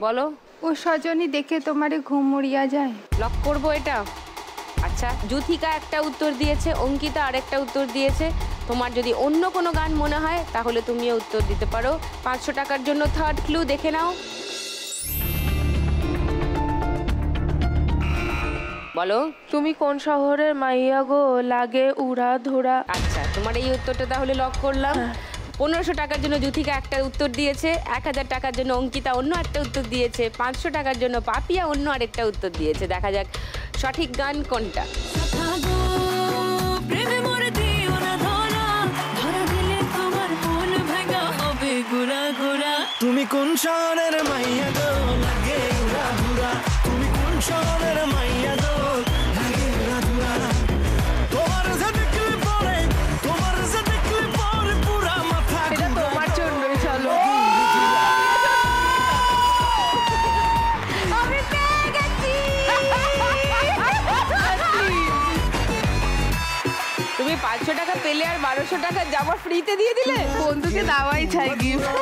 বলো। ও সজনী দেখে তোমারে ঘুম উড়িয়া যায়। লক করবো এটা? আচ্ছা, যুথিকা একটা উত্তর দিয়েছে, অঙ্কিতা আরেকটা উত্তর দিয়েছে। তোমার যদি অন্য কোনো গান মনে হয় তাহলে তুমিও উত্তর দিতে পারো। 500 টাকার জন্য থার্ড ক্লু দেখে নাও। বলো। তুমি কোন শহরের মাইয়া গো, লাগে উড়া ধুরা। আচ্ছা, তোমার এই উত্তরটা তাহলে লক করলাম। 1500 টাকার জন্য যুথিকা একটা উত্তর দিয়েছে, 1000 টাকার জন্য অঙ্কিতা অন্য একটা উত্তর দিয়েছে, 500 টাকার জন্য পাপিয়া অন্য আরেকটা উত্তর দিয়েছে। দেখা যাক সঠিক গান কোনটা। তুমি কোন শহরের মাইয়া গো, লাগে উড়া ধুরা। তুমি কোন শহরের মাইয়া গো, লাগে উড়া ধুরা। তোমার যে দেখলে পরে, তোমার যে দেখলে পরে পুরা মাথা। এটা তোমার জন্যই। চলো, আমি পেয়ে গেছি। তুমি 500 টাকা পেলে আর 1200 টাকা জামা ফ্রিতে দিয়ে দিলে। বন্ধুকে দাওয়াই চাই গিফট।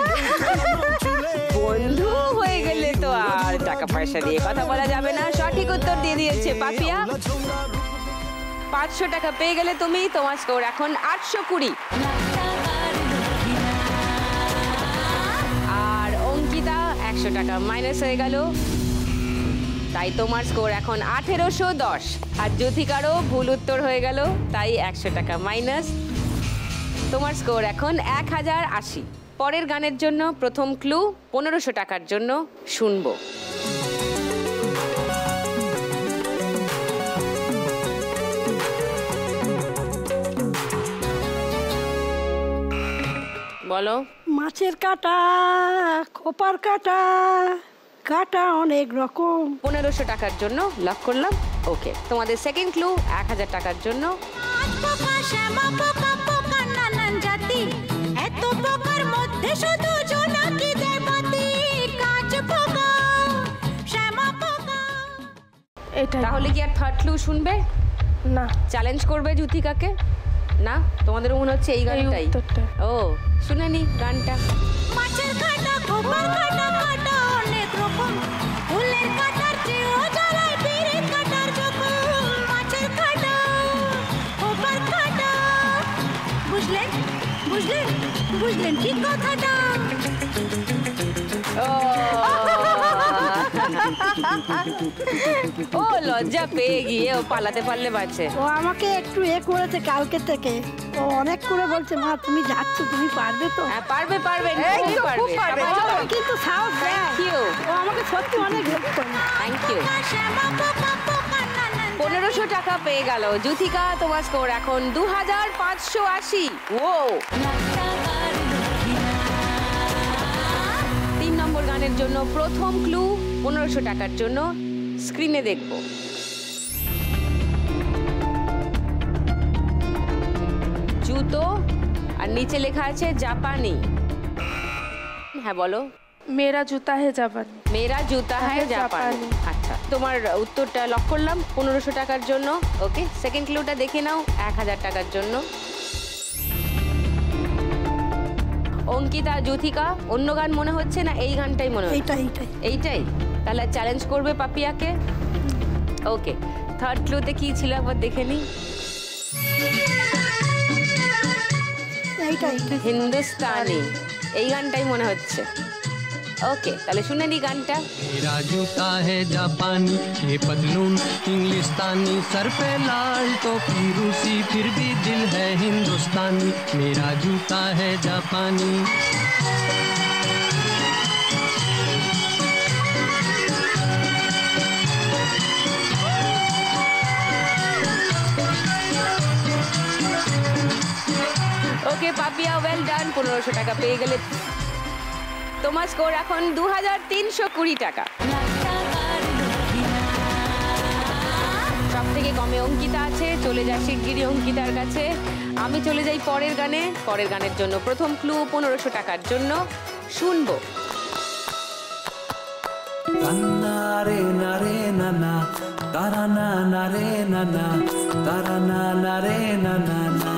বন্ধু হয়ে গেলে তো আর টাকা পয়সা দিয়ে কথা বলা যাবে না। সঠিক উত্তর দিয়ে দিয়েছে পাপিয়া। 500 টাকা পেয়ে গেলে তুমি। তোমার স্কোর এখন 820। আর অঙ্কিতা 100 টাকা মাইনাস হয়ে গেল, তাই তোমার স্কোর এখন 1810। আর যুথিকারও ভুল উত্তর হয়ে গেল, তাই 100 টাকা মাইনাস। তোমার স্কোর এখন 1080। পরের গানের জন্য প্রথম ক্লু 1500 টাকার জন্য শুনবো। বলো। মাছের কাটা, খোপার কাটা, কাটা অনেক রকম। 1500 টাকার জন্য লক করলাম। ওকে, তোমাদের সেকেন্ড ক্লু 1000 টাকার জন্য। তাহলে কি আর থার্ড ক্লু শুনবে না? চ্যালেঞ্জ করবে যুথিকাকে? না, তোমাদের মনে হচ্ছে এই গানটাই? ও, শুনে নি গানটা। মাছের কাটা, খোপার কাটা, কাটা অনেক রকম। ফুলের কাটার চেয়েও জ্বালায় পিঁড়ির কাটার জখম। মাছের কাটা, খোপার কাটা। বুঝলেন? বুঝলেন? বুঝলেন ঠিক কথাটা? ও লজ্জা পেয়ে গিয়ে ও পালাতে পারলে বাঁচে। ও আমাকে একটু করেছে কালকে থেকে। ও অনেক করে বলছে, মা তুমি যাচ্ছ, তুমি পারবে তো? হ্যাঁ, পারবে পারবে, কিন্তু সাহস দেয়। ও আমাকে সত্যি অনেক হেল্প করে। Thank you. 1500 টাকা পেয়ে গেল যুথিকা। তোমার স্কোর এখন 2580। ও, 3 নম্বর গানের জন্য প্রথম ক্লু 1500 টাকার জন্য স্ক্রিনে দেখব। জুতো আর নিচে লেখা আছে জাপানি। হ্যাঁ বলো। মেরা জুতা হে জাপানি। মেরা জুতা হে জাপানি। আচ্ছা, তোমার উত্তরটা লক করলাম 1500 টাকার জন্য। ওকে, সেকেন্ড ক্লুটা দেখে নাও 1000 টাকার জন্য। অঙ্কিতা, যুথিকা অন্য গান মনে হচ্ছে না? এই গানটাই মনে হচ্ছে। এইটাই? তাহলে চ্যালেঞ্জ করবে পাপিয়াকে? ওকে, থার্ড ক্লুতে কি ছিল একবার দেখে নি। হিন্দুস্তানি, এই গানটাই মনে হচ্ছে। ओके, ताले सुने नी गानटा। मेरा जूता है जापानी, ये पतलून इंग्लिस्तानी, सर पे लाल टोपी रूसी, फिर भी दिल है हिंदुस्तानी। मेरा जूता है जापानी। ओके पापिया, वेल डन। 1500 টাকা পেয়ে গেলে। তোমার স্কোর এখন 2320 টাকা। সব থেকে কমে অঙ্কিতা আছে। চলে যায় শিগগিরই অঙ্কিতার কাছে। আমি চলে যাই পরের গানে। পরের গানের জন্য প্রথম ক্লু 1500 টাকার জন্য শুনবো। নারে নারে নানা তারা না নারে নানা তারা না নারে নানা।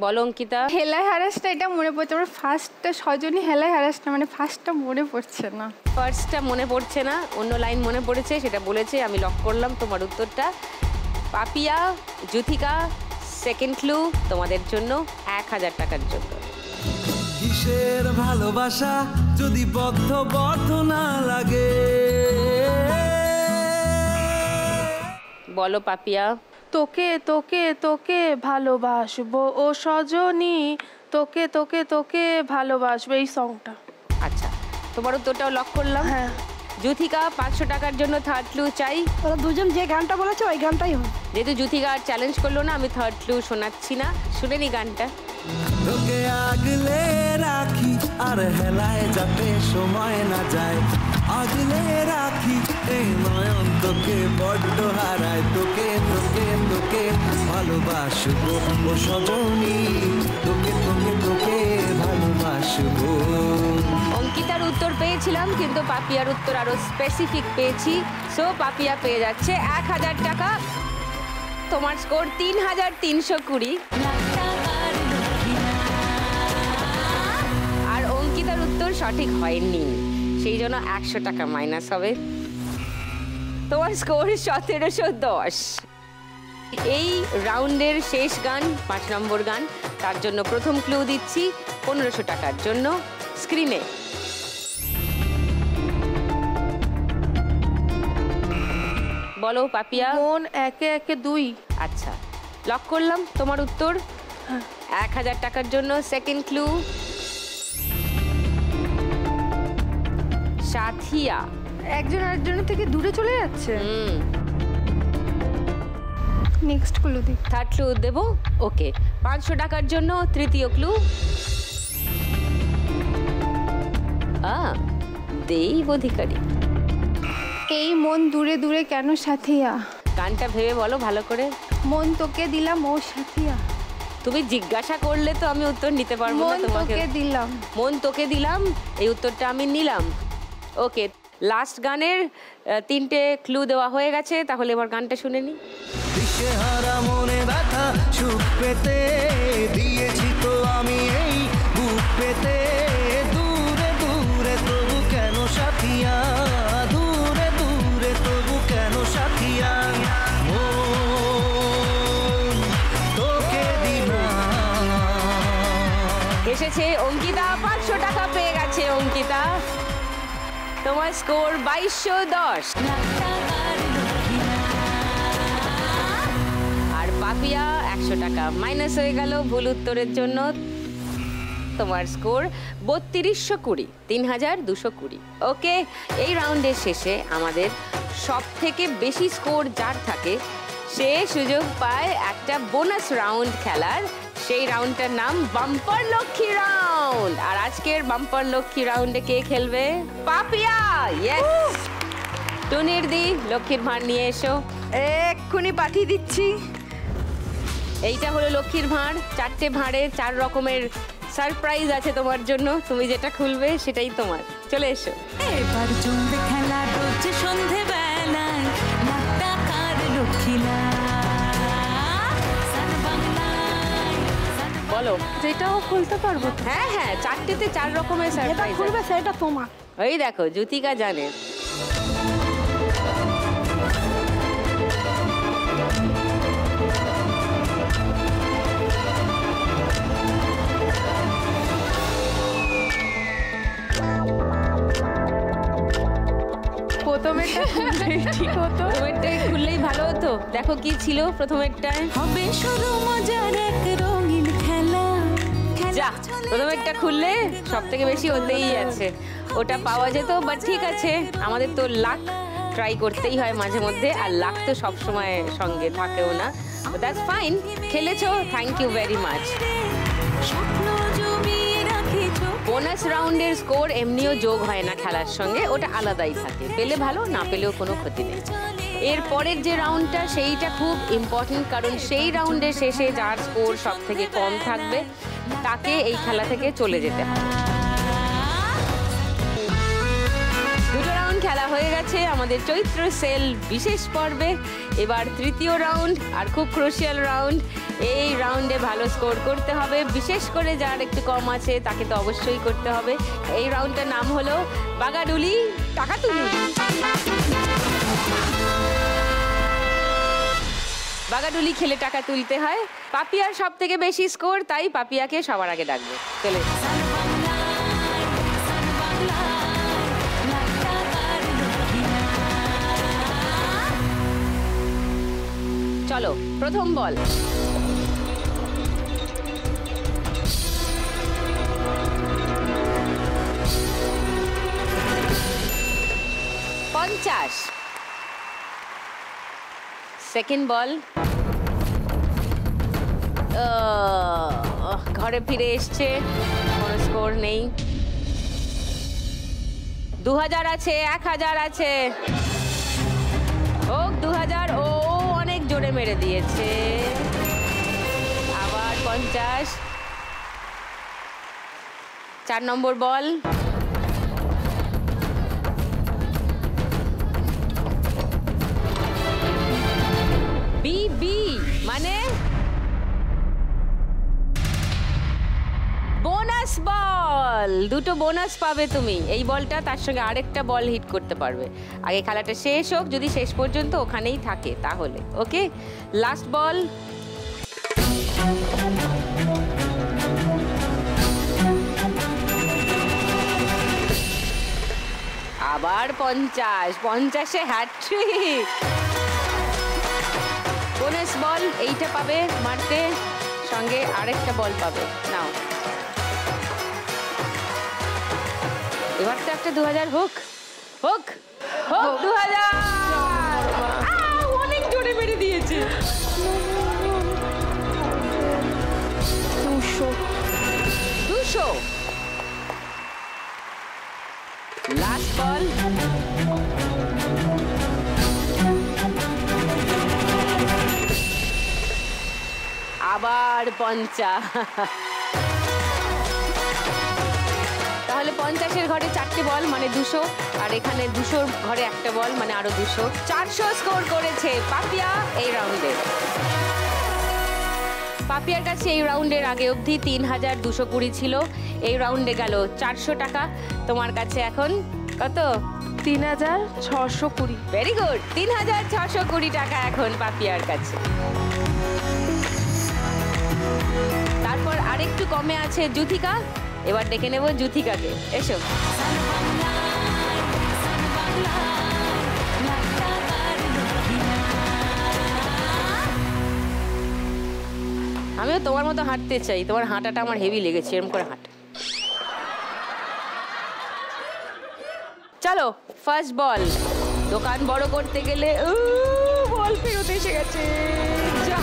বলো অঙ্কিতা। হেলায় হারাসটা এটা মনে পড়ছে, আমার ফার্স্টটা সজনী হেলায় হারাসটা মানে ফার্স্টটা মনে পড়ছে না। ফার্স্টটা মনে পড়ছে না, অন্য লাইন মনে পড়েছে, সেটা বলেছে। আমি লক করলাম তোমার উত্তরটা। পাপিয়া, যুথিকা, সেকেন্ড ক্লু তোমাদের জন্য 1000 টাকার জন্য। কিসের ভালোবাসা যদি বদ্ধ না লাগে। বলো পাপিয়া। তোকে তোকে তোকে ভালোবাসবো ও সজনী, তোকে তোকে তোকে ভালোবাসবো, এই সংটা। আচ্ছা, তোমার উত্তরটাও লক করলাম। হ্যাঁ। যুথিকা 500 টাকার জন্য থার্ড ক্লু চাই। ওরা দুজন যে গানটা বলেছে ওই গানটাই হয়। যেহেতু যুথিকা আর চ্যালেঞ্জ করলো না, আমি থার্ড ক্লু শোনাচ্ছি না, শুনে নি গানটা। তোকে আগলে রাখি আর হেলায় যাতে সময় না যায়, আগলে রাখি এই নয়ন তোকে বড্ড হারায়, তোকে তোকে তোকে ভালোবাসবো ও সজনী, তোকে তোকে তোকে ভালোবাসবো। অঙ্কিতার উত্তর পেয়েছিলাম, কিন্তু পাপিয়ার উত্তর আরো স্পেসিফিক পেয়েছি। সো পাপিয়া পেয়ে যাচ্ছে 1000 টাকা। তোমার স্কোর 3320। আর অঙ্কিতার উত্তর সঠিক হয়নি, সেই জন্য 100 টাকা মাইনাস হবে। তোমার স্কোর 1710। এই রাউন্ডের শেষ গান, 5 নম্বর গান, তার জন্য প্রথম ক্লু দিচ্ছি 1500 টাকার জন্য। স্ক্রিনে বলো পাপিয়া। মন একে একে দুই। আচ্ছা, লক করলাম তোমার উত্তর। 1000 টাকার জন্য সেকেন্ড ক্লু সাথিয়া। একজন আরেকজনের থেকে দূরে চলে যাচ্ছে। নেক্সট ক্লু দিই। থার্ড ক্লু দেবো। ওকে, 500 টাকার জন্য তৃতীয় ক্লু দেব অধিকারী। এই মন দূরে দূরে কেন সাথিয়া, গানটা ভেবে বলো ভালো করে। মন তোকে দিলাম ও সাথিয়া। তুমি জিজ্ঞাসা করলে তো আমি উত্তর নিতে পারবো না মন তোমাকে। তোকে দিলাম। মন তোকে দিলাম, এই উত্তরটা আমি নিলাম। ওকে, লাস্ট গানের 3টে ক্লু দেওয়া হয়ে গেছে, তাহলে এবার গানটা শুনে নি। দিশেহারা মনে ব্যথা সুখ পেতে দিয়েছি তো আমি এই বুক পেতে, দূরে দূরে তবু কেন সাথিয়া, দূরে দূরে তবু কেন সাথিয়া, মন তোকে দিলাম। এসেছে অঙ্কিতা, 500 টাকা পেয়ে গেছে অঙ্কিতা। তোমার স্কোর 2210। আর পাপিয়া 100 টাকা মাইনাস হয়ে গেল ভুল উত্তরের জন্য। তোমার স্কোর 3220, 3220। ওকে, এই রাউন্ডের শেষে আমাদের সব থেকে বেশি স্কোর যার থাকে সে সুযোগ পায় একটা বোনাস রাউন্ড খেলার। সেই রাউন্ডটার নাম বাম্পার লক্ষ্মী রাউন্ড। আর আজকের বাম্পার লক্ষ্মী রাউন্ডে কে খেলবে? পাপিয়া। ইয়েস, টুনির দি লক্ষ্মীর ভাঁড় নিয়ে এসো। এক্ষুনি পাঠিয়ে দিচ্ছি। এইটা হলো লক্ষ্মীর ভাঁড়। 4টে ভাঁড়ে 4 রকমের সারপ্রাইজ আছে তোমার জন্য। তুমি যেটা খুলবে সেটাই তোমার। চলে এসো। এবার জমবে খেলা রোজ সন্ধে বেলায়, লাখ টাকার লক্ষ্মীলা বলো। যেটাও খুলতে পারবো তো। হ্যাঁ হ্যাঁ, 4টেতে 4 রকমের যেটা সারপ্রাইজ খুলবে সেটা তোমার। ওই দেখো, যুথিকা জানে। প্রথমেরটা খুললেই ঠিক হতো। প্রথমেরটাই খুললেই ভালো হতো। দেখো কি ছিল প্রথমেরটায়। হবে শুরু মজার এক রঙিন খেলা। যা, প্রথমেরটা খুললে সব থেকে বেশি ওতেই আছে। ওটা পাওয়া যেত, বাট ঠিক আছে, আমাদের তো লাক ট্রাই করতেই হয় মাঝে মধ্যে, আর লাক তো সবসময় সঙ্গে থাকেও না। দ্যাটস ফাইন, খেলেছো, থ্যাংক ইউ ভেরি মাচ। স্বপ্ন জমিয়ে রাখিছ। বোনাস রাউন্ডের স্কোর এমনিও যোগ হয় না খেলার সঙ্গে, ওটা আলাদাই থাকে। পেলে ভালো, না পেলেও কোনো ক্ষতি নেই। এর পরের যে রাউন্ডটা সেইটা খুব ইম্পর্টেন্ট, কারণ সেই রাউন্ডের শেষে যার স্কোর সব থেকে কম থাকবে তাকে এই খেলা থেকে চলে যেতে হবে। 2টো রাউন্ড খেলা হয়ে গেছে। গেছে আমাদের চৈত্র সেল বিশেষ পর্বে। এবার তৃতীয় রাউন্ড, আর খুব ক্রুশিয়াল রাউন্ড। এই রাউন্ডে ভালো স্কোর করতে হবে, বিশেষ করে যার একটু কম আছে তাকে তো অবশ্যই করতে হবে। এই রাউন্ডটার নাম হলো বাগাডুলি টাকাতুলি। বাগাডুলি খেলে টাকা তুলতে হয়। পাপিয়ার সব থেকে বেশি স্কোর, তাই পাপিয়াকে সবার আগে ডাকবো। চলে চলো, প্রথম বল। পঞ্চাশ। সেকেন্ড বল। ঘরে ফিরে এসছে, কোনো স্কোর নেই। 2000 আছে, 1000 আছে। ও 2000, ও অনেক জোরে মেরে দিয়েছে। আবার 50। 4 নম্বর বল। বি মানে বোনাস বল। দুটো বোনাস পাবে তুমি এই বলটা, তার সঙ্গে আরেকটা বল হিট করতে পারবে। আগে খেলাটা শেষ হোক, যদি শেষ পর্যন্ত ওখানেই থাকে তাহলে। ওকে, লাস্ট বল। আবার 50। 50-এ হ্যাট্রিক। বোনাস বল এইটা পাবে মারতে, সঙ্গে আরেকটা বল পাবে। নাও, এবার তো একটা 2000 হোক, হোক হোক 2000। অনেক জোরে মেরে দিয়েছে। 200। লাস্ট বল। আবার 50। তাহলে 50-এর ঘরে 4টে বল মানে 200, আর এখানে 200-র ঘরে একটা বল মানে আরো 200। 400 স্কোর করেছে পাপিয়া এই রাউন্ডে। পাপিয়ার কাছে এই রাউন্ডের আগে অবধি 3220 ছিল। এই রাউন্ডে গেল 400 টাকা। তোমার কাছে এখন কত? 3620। ভেরি গুড, 3620 টাকা এখন পাপিয়ার কাছে। তারপর আরেকটু কমে আছে যুথিকা। এবার ডেকে নেব যুথিকাকে, এসো। আমিও তোমার মতো হাঁটতে চাই, তোমার হাঁটাটা আমার হেভি লেগেছে, এরকম করে হাঁট। চলো, ফার্স্ট বল। দোকান বড় করতে গেলে বল ফেরত এসে গেছে। যা,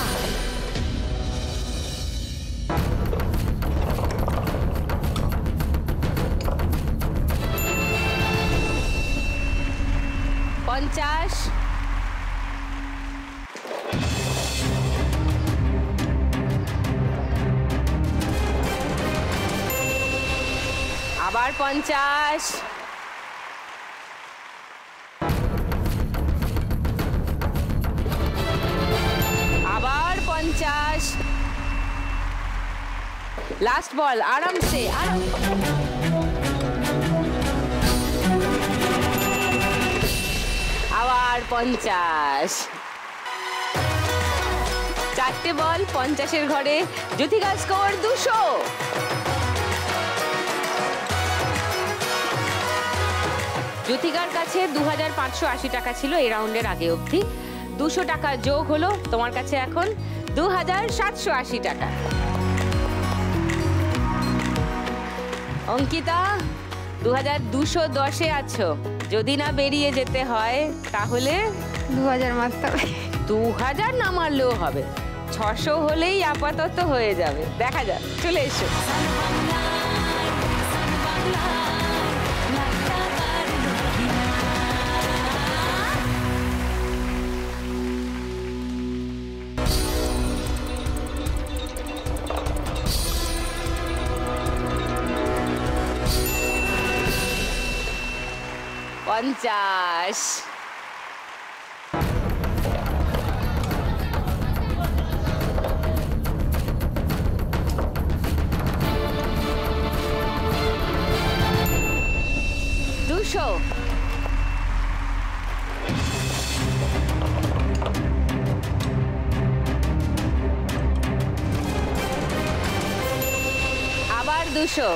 পঞ্চাশ। আবার 50। আবার 50। লাস্ট বল, আরামসে। আবার 50। 4টে বল 50-এর ঘরে। যুথিকা স্কোর 200। যুথিকার কাছে 2580 টাকা ছিল এই রাউন্ডের আগে অবধি। 200 টাকা যোগ হলো, তোমার কাছে এখন 2780 টাকা। অঙ্কিতা 2210-এ আছো। যদি না বেরিয়ে যেতে হয় তাহলে 2000 মারতে হবে। 2000 না মারলেও হবে, 600 হলেই আপাতত হয়ে যাবে। দেখা যাক, চলে এসো। 50। দুশো। আবার 200।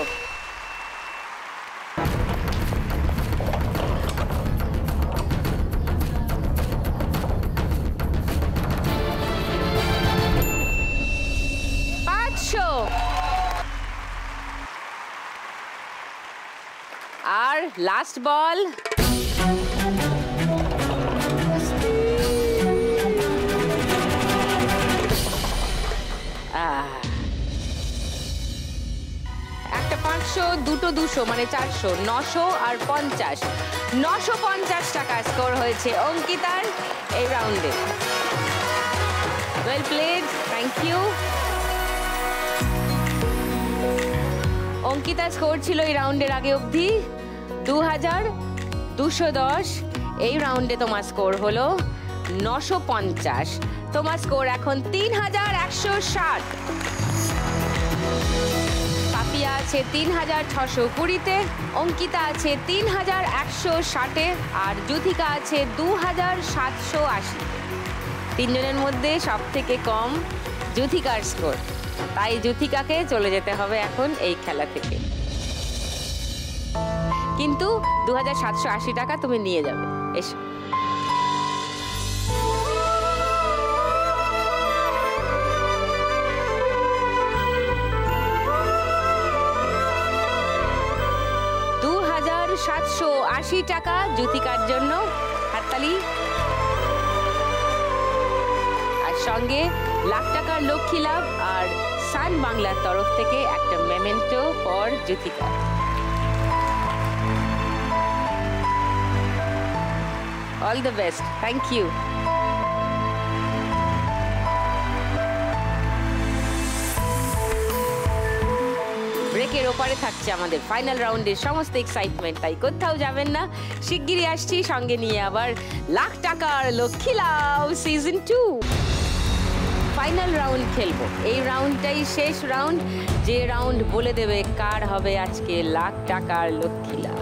আর লাস্ট বল। একটা 500, দুটো 200 মানে 400, 900 আর 50। 950 টাকা স্কোর হয়েছে অঙ্কিতার এই রাউন্ডে। Well played, thank you. Ankita score ছিল এই রাউন্ডের আগে অবধি 2210। এই রাউন্ডে তোমার স্কোর হলো 950। তোমার স্কোর এখন 3160। পাপিয়া আছে 3620-তে, অঙ্কিতা আছে 3160-এ, আর যুথিকা আছে 2780। তিনজনের মধ্যে সব থেকে কম যুথিকার স্কোর, তাই যুথিকাকে চলে যেতে হবে এখন এই খেলা থেকে। কিন্তু 2780 টাকা তুমি নিয়ে যাবে। এসো। $2780 টাকা যুথিকার জন্য, হাততালি। আর সঙ্গে লাখ টাকার লক্ষ্মী লাভ আর সান বাংলার তরফ থেকে একটা memento for Juthika. All the best, thank you. ব্রেকের ওপারে থাকছে আমাদের ফাইনাল রাউন্ডের সমস্ত এক্সাইটমেন্ট, তাই কোথাও যাবেন না। শিগগিরই আসছি সঙ্গে নিয়ে আবার লাখ টাকার লক্ষ্মী লাভ সিজন 2। ফাইনাল রাউন্ড খেলবো। এই রাউন্ডটাই শেষ রাউন্ড, যে রাউন্ড বলে দেবে কার হবে আজকে লাখ টাকার লক্ষ্মী লাভ।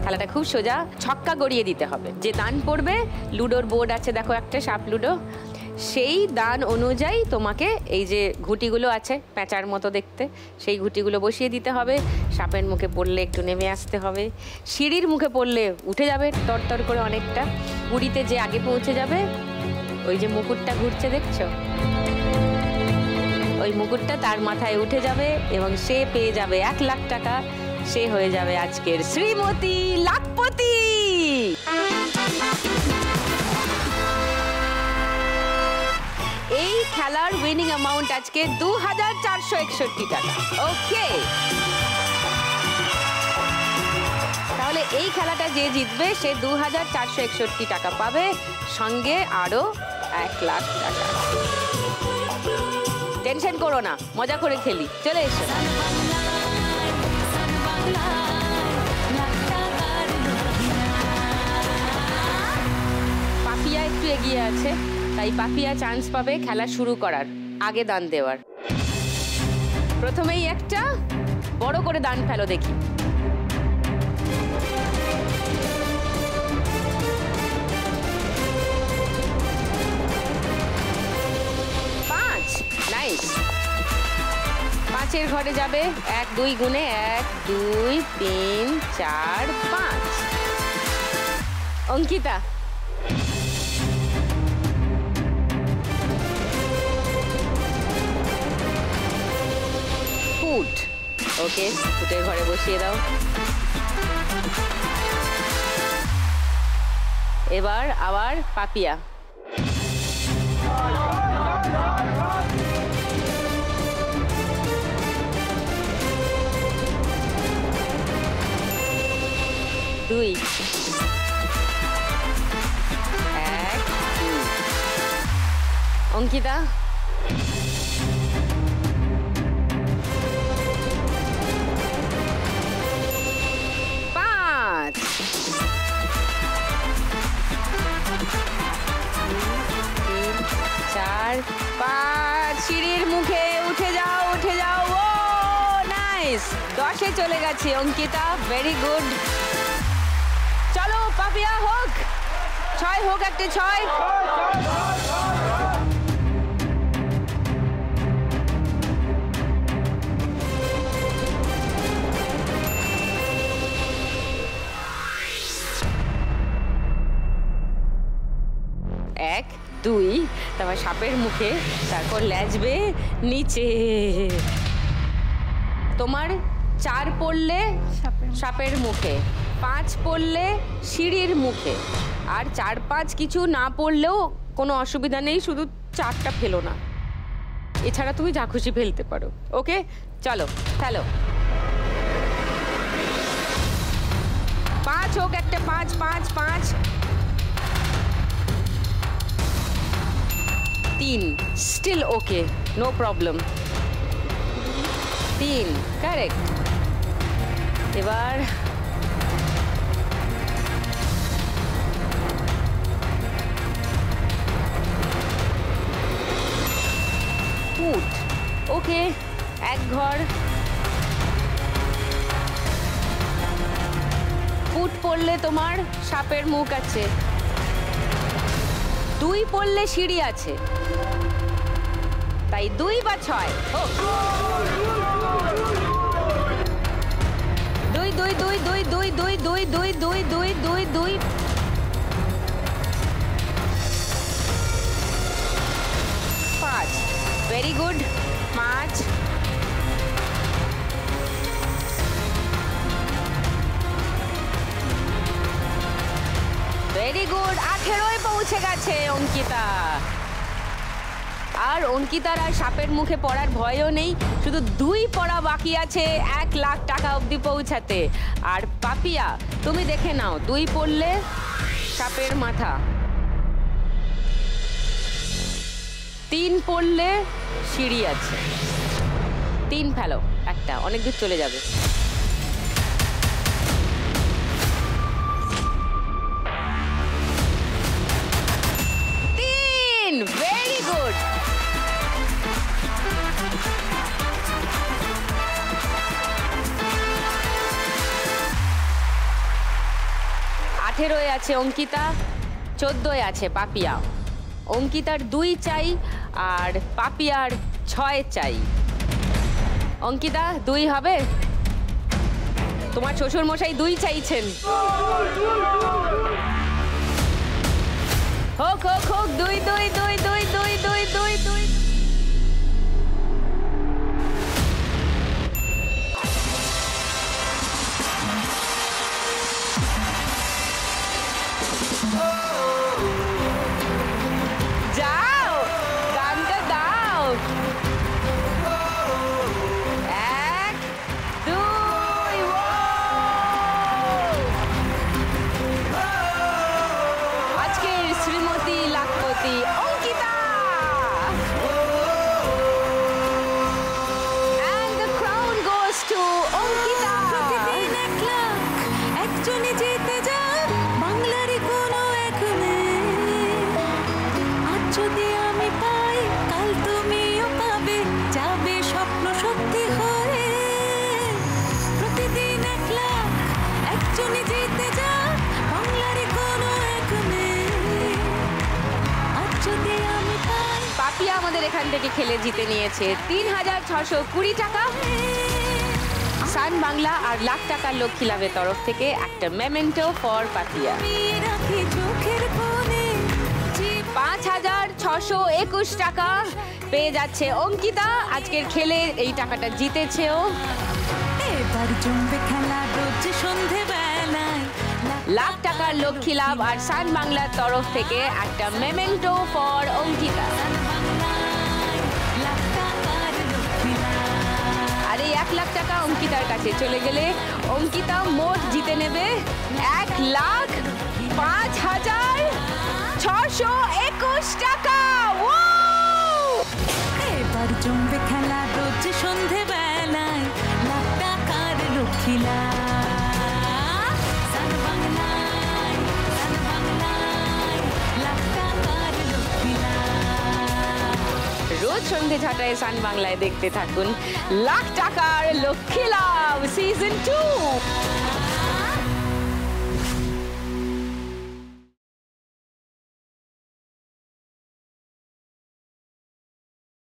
খেলাটা খুব সোজা, ছক্কা গড়িয়ে দিতে হবে। যে দান পড়বে, লুডোর বোর্ড আছে দেখো একটা সাপ লুডো, সেই দান অনুযায়ী তোমাকে এই যে ঘুঁটিগুলো আছে প্যাঁচার মতো দেখতে, সেই ঘুঁটিগুলো বসিয়ে দিতে হবে। সাপের মুখে পড়লে একটু নেমে আসতে হবে, সিঁড়ির মুখে পড়লে উঠে যাবে তরতর করে অনেকটা। পুরীতে যে আগে পৌঁছে যাবে, ওই যে মুকুটটা ঘুরছে দেখছো, ওই মুকুটটা তার মাথায় উঠে যাবে এবং সে পেয়ে যাবে 1 লাখ টাকা। সে হয়ে যাবে আজকের শ্রীমতী লাখপতি। এই খেলার উইনিং অ্যামাউন্ট আজকে 2461 টাকা। ওকে, তাহলে এই খেলাটা যে জিতবে সে 2461 টাকা পাবে, সঙ্গে আরো 1 লাখ টাকা। টেনশন করো না, মজা করে খেলি, চলে এসো। পাপিয়া একটু এগিয়ে আছে, তাই পাপিয়া চান্স পাবে খেলা শুরু করার আগে দান দেওয়ার। প্রথমেই একটা বড় করে দান ফেলো দেখি। নাইস। 5-এর ঘরে যাবে, 1 2 গুণে 1 2 3 4 5। অঙ্কিতা ফুট, ওকে, ফুটের ঘরে বসিয়ে দাও। এবার আবার পাপিয়া। দুই, 1 2। অঙ্কিতা 10-এ চলে গেছে অঙ্কিতা, ভেরি গুড। চলো পাপিয়া হোক, 6 হোক, একটা 6। এক, 2, তারপর সাপের মুখে, তারপর ল্যাজবে নিচে। তোমার 4 পড়লে সাপের মুখে, 5 পড়লে সিঁড়ির মুখে, আর 4-5 কিছু না পড়লেও কোনো অসুবিধা নেই, শুধু 4টা ফেলো না। এছাড়া তুমি যা খুশি ফেলতে পারো। ওকে, চলো ফেলো। 5 হোক, একটা 5, 5, 5। 3, স্টিল ওকে, নো প্রবলেম। 3, কারেক্ট। এবার ফুট, ওকে, 1 ঘর। ফুট পড়লে তোমার সাপের মুখ আছে, 2 পড়লে সিঁড়ি আছে, তাই 2 বা 6 হোক। 2, 2, 2, 2, 2, 2, 2, 2, 2, 2, 2, 2। 5, ভেরি গুড, 5। ভেরি গুড, 18-এ পৌঁছে গেছে অঙ্কিতা। আর অঙ্কিতার আর সাপের মুখে পড়ার ভয়ও নেই, শুধু 2 পড়া বাকি আছে 1 লাখ টাকা অবধি পৌঁছাতে। আর পাপিয়া, তুমি দেখে নাও, 2 পড়লে সাপের মাথা, 3 পড়লে সিঁড়ি আছে। 3 ফেলো, একটা অনেক দূর চলে যাবে। 3, ভেরি গুড। আঠেরোয় আছে অঙ্কিতা, 14-এ আছে পাপিয়া। অঙ্কিতার 2 চাই আর পাপিয়ার 6 চাই। অঙ্কিতা 2 হবে? তোমার শ্বশুর মশাই 2 চাইছেন। হোক হোক হোক, 2, 2, 2, 2, 2, 2, 2, 2। যাও, গানটা দাও। 1, 2, আজকের Shrimati lakhpati Ankita. And the crown goes to Ankita. প্রতিদিন 1 লাখ একজনই জিতে যায়, বাংলারই কোনো এক মেয়ে। আজ যদি আমি পাই, কাল তুমিও পাবে, যাবে স্বপ্ন সত্যি হয়ে। প্রতিদিন 1 লাখ একজনই জিতে যায়, বাংলারই কোনো এক মেয়ে। আজ যদি আমি পাই, পাপিয়া আমাদের এখান থেকে খেলে জিতে নিয়েছে 3,620 টাকা। সান বাংলা আর লাখ টাকার লক্ষ্মী লাভের তরফ থেকে একটা মেমেন্টো ফর পাপিয়া। আমি রাখি চোখের কোণে, 5,621 টাকা পেয়ে যাচ্ছে অঙ্কিতা। আজকের খেলে এই টাকাটা জিতেছেও। এবার জমবে খেলা রোজ সন্ধেবেলায়। লাখ টাকার লক্ষ্মী লাভ আর সান বাংলার তরফ থেকে একটা মেমেন্টো ফর অঙ্কিতা। আর এই 1 লাখ টাকা অঙ্কিতার কাছে চলে গেলে অঙ্কিতা মোট জিতে নেবে 1,05,621 টাকা। এবার জমবে খেলা রোজ সন্ধেবেলায়, লাখ টাকার লক্ষ্মী লাভ। সান বাংলায়, সান বাংলায়, লাখ টাকার লক্ষ্মী লাভ। রোজ সন্ধে ছটায় সান বাংলায় দেখতে থাকুন লাখ টাকার লক্ষ্মী লাভ সিজন 2।